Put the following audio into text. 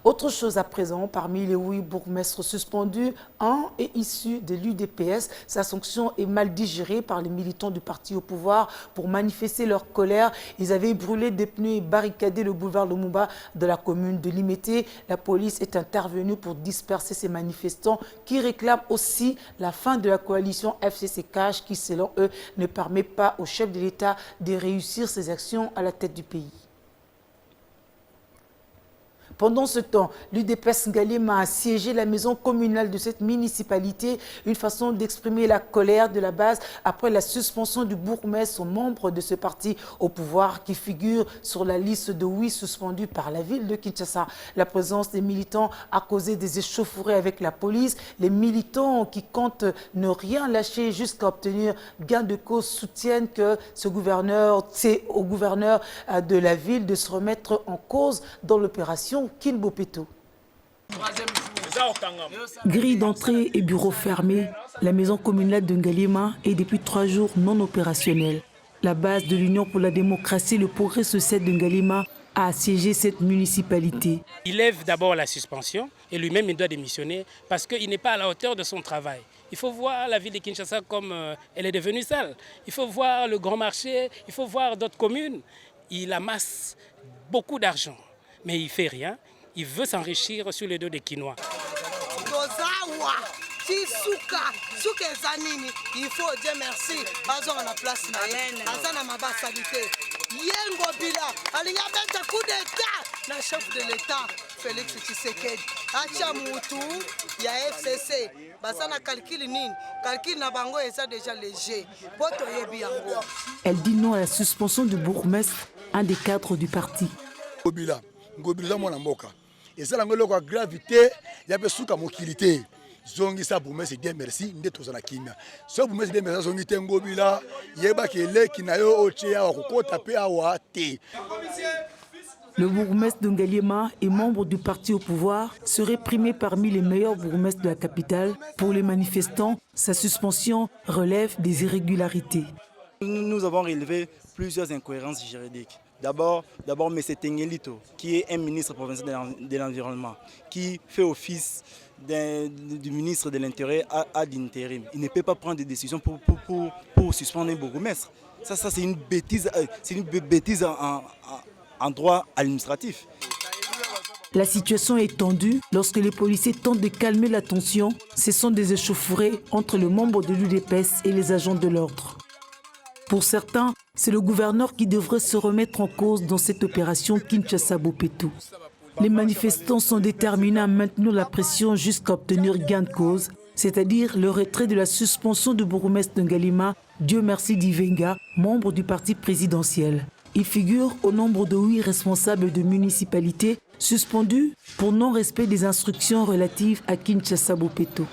Autre chose à présent, parmi les 8 bourgmestres suspendus, un est issu de l'UDPS. Sa sanction est mal digérée par les militants du parti au pouvoir. Pour manifester leur colère, ils avaient brûlé des pneus et barricadé le boulevard Lumumba de la commune de Limete. La police est intervenue pour disperser ces manifestants qui réclament aussi la fin de la coalition FCC-CAJ qui, selon eux, ne permet pas au chef de l'État de réussir ses actions à la tête du pays. Pendant ce temps, l'UDPS Ngalema a assiégé la maison communale de cette municipalité, une façon d'exprimer la colère de la base après la suspension du bourgmestre, membre de ce parti au pouvoir qui figure sur la liste de 8 suspendus par la ville de Kinshasa. La présence des militants a causé des échauffourées avec la police. Les militants qui comptent ne rien lâcher jusqu'à obtenir gain de cause soutiennent que c'est au gouverneur de la ville de se remettre en cause dans l'opération Kinbopeto. Grille d'entrée et bureau fermés, la maison communale de Ngalema est depuis 3 jours non opérationnelle. La base de l'Union pour la démocratie et le progrès social de Ngalema a assiégé cette municipalité. Il lève d'abord la suspension et lui-même il doit démissionner parce qu'il n'est pas à la hauteur de son travail. Il faut voir la ville de Kinshasa comme elle est devenue sale. Il faut voir le grand marché, il faut voir d'autres communes. Il amasse beaucoup d'argent. Mais il ne fait rien, il veut s'enrichir sur le dos des Kinois. Il faut dire merci. Le chef de l'État, Félix Tshisekedi, il y a FCC, déjà léger. Elle dit non à la suspension du bourgmestre, un des cadres du parti. Ngobila mwana mboka ezala ngolo kwa gravité ya besuka mokilité zongi sa bourgmestre bien merci nde tozana kimia so bourgmestre bien merci zongi te ngobila yeba kele kinayo ochea okota pe awa te. Le bourgmestre de Ngalema et membre du parti au pouvoir serait primé parmi les meilleurs bourgmestres de la capitale. Pour les manifestants, sa suspension relève des irrégularités. Nous avons relevé plusieurs incohérences juridiques. D'abord, M. Tengelito, qui est un ministre provincial de l'Environnement, qui fait office du ministre de l'Intérieur à l'intérim. Il ne peut pas prendre des décisions pour suspendre un bourgmestre. Ça c'est une bêtise en droit administratif. La situation est tendue lorsque les policiers tentent de calmer la tension. Ce sont des échauffourées entre les membres de l'UDPS et les agents de l'ordre. Pour certains, c'est le gouverneur qui devrait se remettre en cause dans cette opération Kinshasa-Bopeto. Les manifestants sont déterminés à maintenir la pression jusqu'à obtenir gain de cause, c'est-à-dire le retrait de la suspension du bourgmestre de Ngalema, Dieu merci d'Ivenga, membre du parti présidentiel. Il figure au nombre de 8 responsables de municipalités suspendus pour non-respect des instructions relatives à Kinshasa-Bopeto.